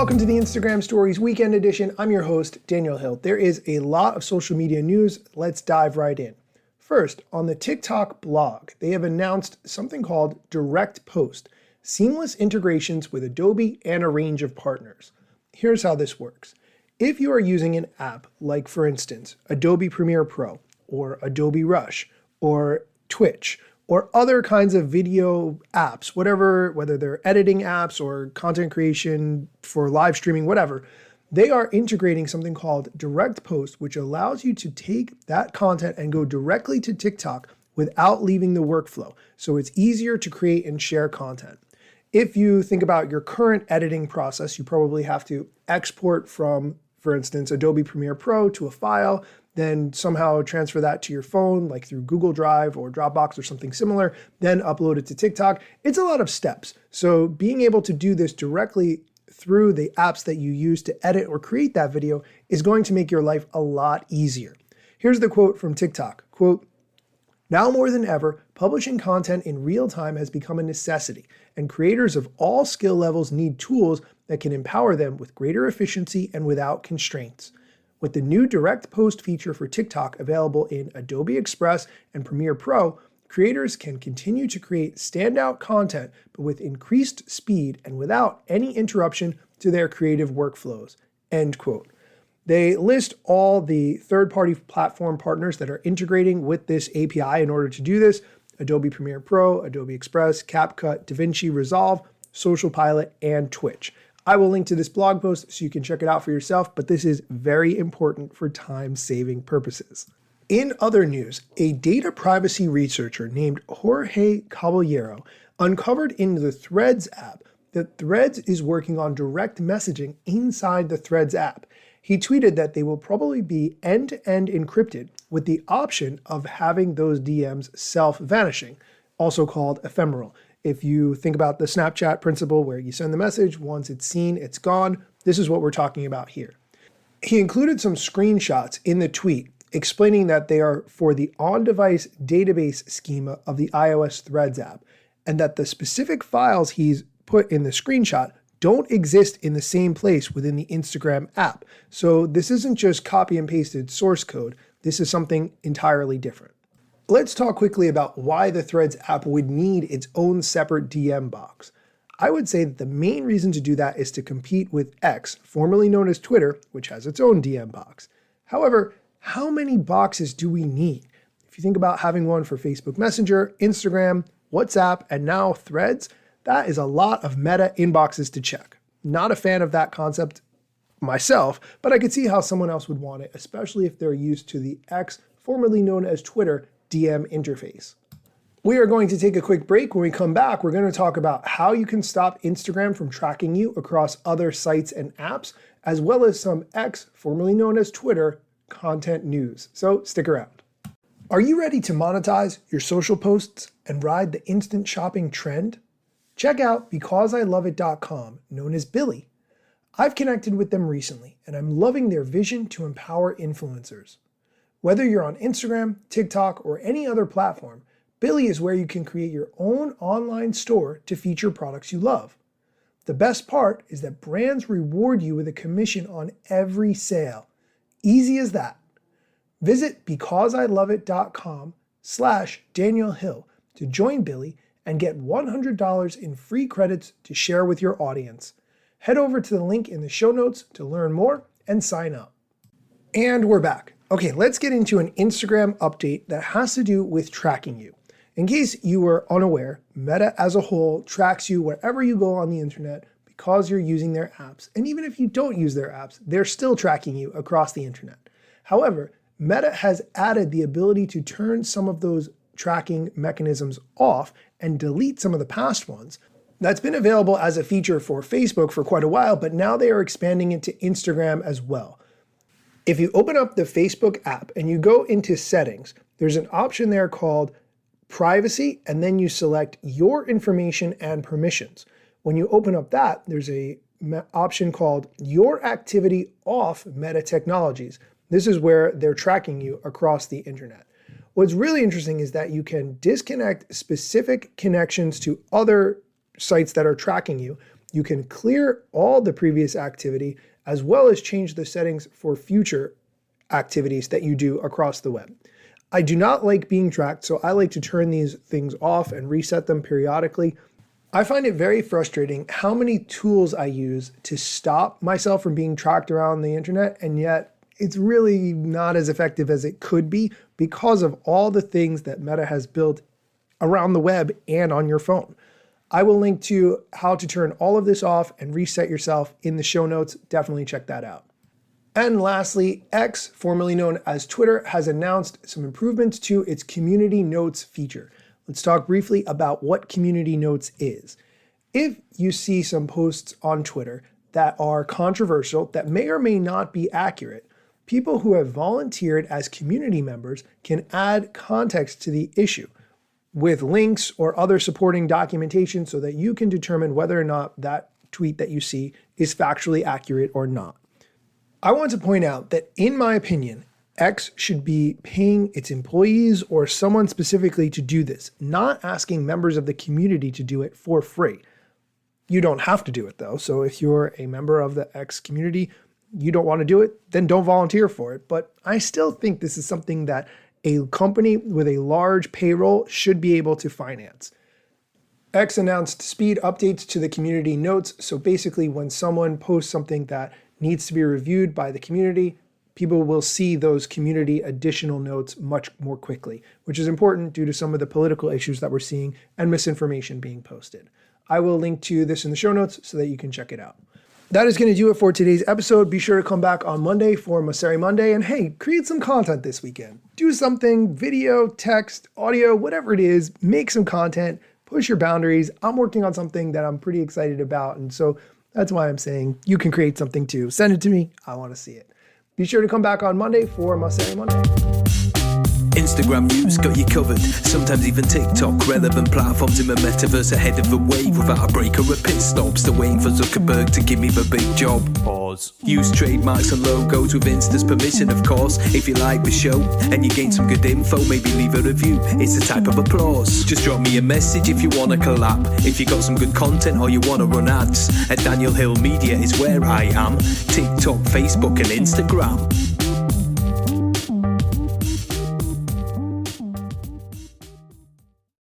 Welcome to the Instagram Stories Weekend Edition. I'm your host, Daniel Hill. There is a lot of social media news. Let's dive right in. First, on the TikTok blog, they have announced something called Direct Post, seamless integrations with Adobe and a range of partners. Here's how this works. If you are using an app like, for instance, Adobe Premiere Pro or Adobe Rush or Twitch or other kinds of video apps, whether they're editing apps or content creation for live streaming, whatever, they are integrating something called Direct Post, which allows you to take that content and go directly to TikTok without leaving the workflow. So it's easier to create and share content. If you think about your current editing process, you probably have to export from, for instance, Adobe Premiere Pro to a file, then somehow transfer that to your phone, like through Google Drive or Dropbox or something similar, then upload it to TikTok. It's a lot of steps. So being able to do this directly through the apps that you use to edit or create that video is going to make your life a lot easier. Here's the quote from TikTok, quote, "Now more than ever, publishing content in real time has become a necessity, and creators of all skill levels need tools that can empower them with greater efficiency and without constraints. With the new Direct Post feature for TikTok available in Adobe Express and Premiere Pro, creators can continue to create standout content, but with increased speed and without any interruption to their creative workflows." End quote. They list all the third-party platform partners that are integrating with this API in order to do this: Adobe Premiere Pro, Adobe Express, CapCut, DaVinci Resolve, Social Pilot, and Twitch. I will link to this blog post so you can check it out for yourself, but this is very important for time-saving purposes. In other news, a data privacy researcher named Jorge Caballero uncovered in the Threads app that Threads is working on direct messaging inside the Threads app. He tweeted that they will probably be end-to-end encrypted with the option of having those DMs self-vanishing, also called ephemeral. If you think about the Snapchat principle where you send the message, once it's seen, it's gone, this is what we're talking about here. He included some screenshots in the tweet explaining that they are for the on-device database schema of the iOS Threads app, and that the specific files he's put in the screenshot don't exist in the same place within the Instagram app. So this isn't just copy and pasted source code, this is something entirely different. Let's talk quickly about why the Threads app would need its own separate DM box. I would say that the main reason to do that is to compete with X, formerly known as Twitter, which has its own DM box. However, how many boxes do we need? If you think about having one for Facebook Messenger, Instagram, WhatsApp, and now Threads, that is a lot of meta inboxes to check. Not a fan of that concept myself, but I could see how someone else would want it, especially if they're used to the X, formerly known as Twitter, DM interface. We are going to take a quick break. When we come back, we're going to talk about how you can stop Instagram from tracking you across other sites and apps, as well as some X, formerly known as Twitter, content news. So stick around. Are you ready to monetize your social posts and ride the instant shopping trend? Check out BecauseILoveIt.com, known as Billy. I've connected with them recently, and I'm loving their vision to empower influencers. Whether you're on Instagram, TikTok, or any other platform, Billy is where you can create your own online store to feature products you love. The best part is that brands reward you with a commission on every sale. Easy as that. Visit BecauseILoveIt.com/Daniel Hill to join Billy and get $100 in free credits to share with your audience. Head over to the link in the show notes to learn more and sign up. And we're back. Okay, let's get into an Instagram update that has to do with tracking you. In case you were unaware, Meta as a whole tracks you wherever you go on the internet because you're using their apps. And even if you don't use their apps, they're still tracking you across the internet. However, Meta has added the ability to turn some of those tracking mechanisms off and delete some of the past ones. That's been available as a feature for Facebook for quite a while, but now they are expanding it to Instagram as well. If you open up the Facebook app and you go into settings, there's an option there called privacy, and then you select your information and permissions. When you open up that, there's a option called your activity off Meta Technologies. This is where they're tracking you across the internet. What's really interesting is that you can disconnect specific connections to other sites that are tracking you You can clear all the previous activity as well as change the settings for future activities that you do across the web. I do not like being tracked, so I like to turn these things off and reset them periodically. I find it very frustrating how many tools I use to stop myself from being tracked around the internet, and yet it's really not as effective as it could be because of all the things that Meta has built around the web and on your phone. I will link to how to turn all of this off and reset yourself in the show notes. Definitely check that out. And lastly, X, formerly known as Twitter, has announced some improvements to its Community Notes feature. Let's talk briefly about what Community Notes is. If you see some posts on Twitter that are controversial, that may or may not be accurate, people who have volunteered as community members can add context to the issue with links or other supporting documentation so that you can determine whether or not that tweet that you see is factually accurate or not. I want to point out that, in my opinion, X should be paying its employees or someone specifically to do this, not asking members of the community to do it for free. You don't have to do it though, so if you're a member of the X community, you don't want to do it, then don't volunteer for it. But I still think this is something that a company with a large payroll should be able to finance. X announced speed updates to the community notes, so basically when someone posts something that needs to be reviewed by the community, people will see those community additional notes much more quickly, which is important due to some of the political issues that we're seeing and misinformation being posted. I will link to this in the show notes so that you can check it out. That is going to do it for today's episode. Be sure to come back on Monday for Mosseri Monday, and hey, create some content this weekend. Do something, video, text, audio, whatever it is, make some content, push your boundaries. I'm working on something that I'm pretty excited about, and so that's why I'm saying you can create something too. Send it to me. I want to see it. Be sure to come back on Monday for Mosseri Monday. Instagram news got you covered, sometimes even TikTok. Relevant platforms in the metaverse ahead of the wave, without a break or a pit stop. Still waiting for Zuckerberg to give me the big job. Pause. Use trademarks and logos with Insta's permission, of course. If you like the show and you gain some good info, maybe leave a review. It's a type of applause. Just drop me a message if you want to collab. If you got some good content or you want to run ads, at Daniel Hill Media is where I am. TikTok, Facebook and Instagram.